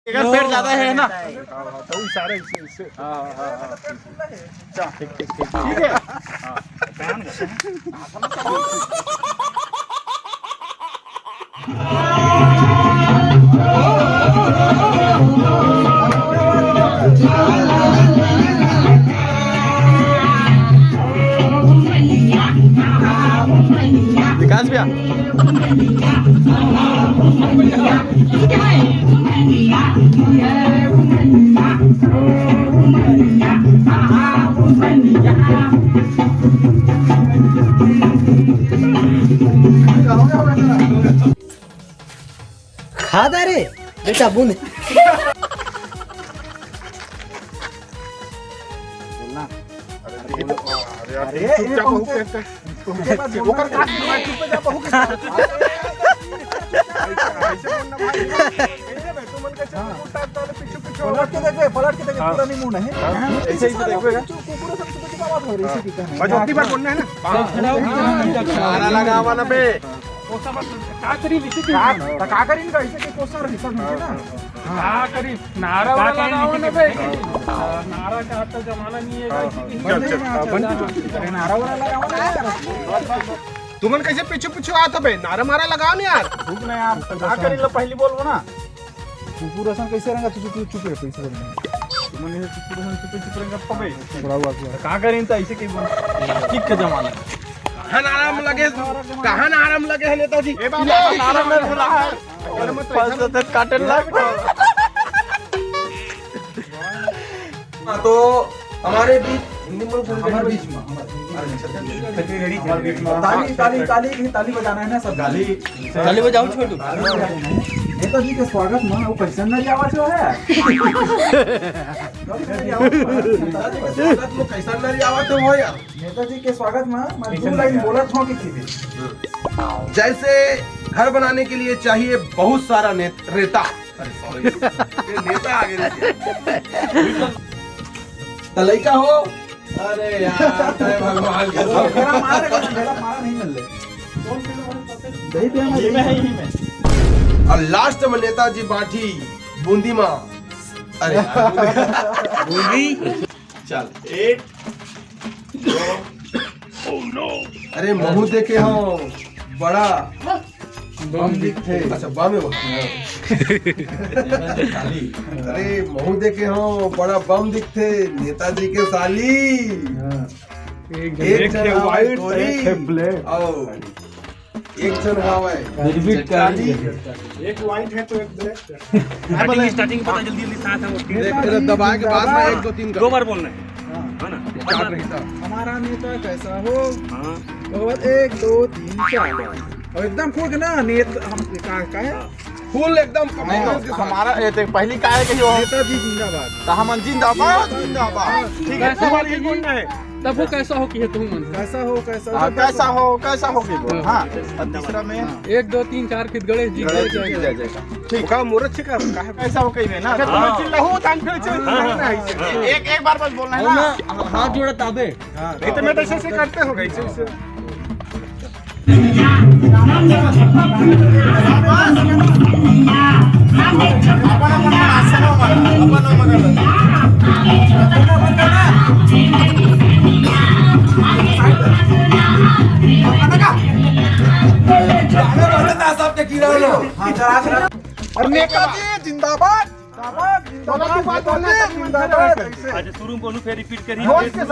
अगर पेड़ ज्यादा है ना तो इशारा इससे ठीक ठीक ठीक ठीक है। विकास भैया खादा रे बेटा बूंद पलट के देखे पूरा नहीं मुंह है ऐसे ही देखो बजौती बार बोलना है ना नारा लगावा ना बे का करी विषय का करी इनका ऐसे के कोसा रही सब है ना का करी नारा वाला लगाओ ना बे नारा का आता जमाना नहीं है ऐसे की नारा वाला लगाओ ना यार तुमन कैसे पीछे पीछे आता बे नारा मारा लगाओ ना यार भूख ना यार का करी लो पहली बोलबो ना कुकुर असन कैसे रहेगा तू चुप रह पैसे बोलना तुमने कुकुर असन चुप रहेगा पबे बड़ा हुआ का करी तो ऐसे की बोल ठीक का जमाना कहाँ नाराम लगे है नेताजी नारा में बोला है काटे लग तो हमारे बीच हिंदी में हमारे बीच में ताली बजाना है ना सब ताली बजाओ छोटू नेताजी के स्वागत में वो कैसन नहीं आवाज है कैसा नरी आवाज हो यार नेताजी के स्वागत में मैं दो लाइन बोला छो की थी जैसे घर बनाने के लिए चाहिए बहुत सारा रेता नेता आगे लड़का हो अरे यार भगवान मेरा मारा नहीं मिल रहे और लास्ट में नेताजी बाठी बूंदी माँ अरे बूंदी चल एक अरे महू देखे हो बड़ा बम दिखते अच्छा बम अरे महू देखे हो बड़ा बम दिखते नेताजी के साली एक जन व्हाइट एक जन है एक वाइट है तो एक ब्लैक स्टार्टिंग पता जल्दी साथ है दबाए के बाद में 1 2 3 दो बार बोलना है ना हमारा नेता कैसा हो और 1 2 3 4 और एकदम खोल के ना नेता हम का है फुल एकदम हमारा पहली का है कि नेताजी जिंदाबाद हम जिंदाबाद ठीक है सवाल ये बोलना है तब वो कैसा हो कि है तुम मन कैसा हो कैसा हो कि हाँ और तीसरा में 1 2 3 4 फिर गणेश जी जाएगा ठीक है मूर्त से कैसा हो कहीं ना एक बार बस बोलना है ना हाथ जोड़ा ताबे नहीं तो मैं तो ऐसे करते हो गई और नेताजी जिंदाबाद आज शुरू में बोलूं फिर रिपीट करिए जोश के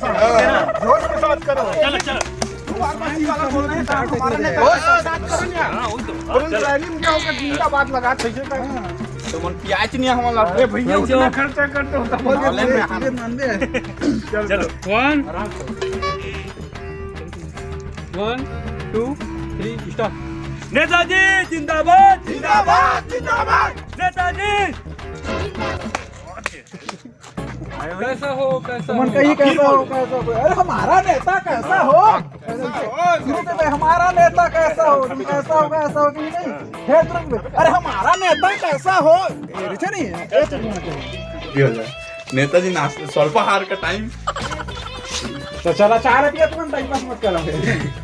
साथ करो चलो चलो जिंदाबाद लगा तो मन प्याज नहीं हमारा भैया उतना खर्चा करते हो चलो 1 2 3 स्टार्ट नेताजी जिंदाबाद नेताजी कैसा हो मन कहीं कैसा हो अरे हमारा नेता कैसा हो हमारा नेता कैसा हो तुम कैसा हो कि नहीं अरे हमारा नेता कैसा हो नहीं नेताजी नाश्ते स्वल्पाहार का टाइम तो चला 4 रुपया तुम टाइम पास मत करो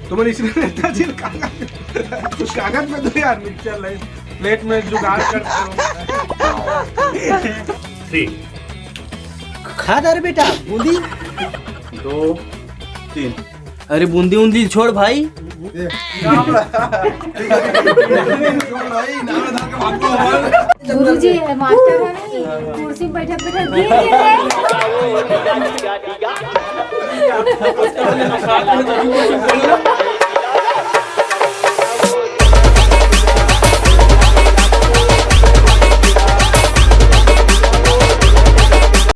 तुम्हारे इसमें नेताजी कुछ कागज में दो यार मिक्सचर प्लेट में जुगाड़ करते हो 3 खा दे रे बेटा बूंदी। 2 3 अरे बूंदी उंदी छोड़ भाई। गुरुजी मास्टर है नहीं कुर्सी पे बैठे बैठे गिर गिर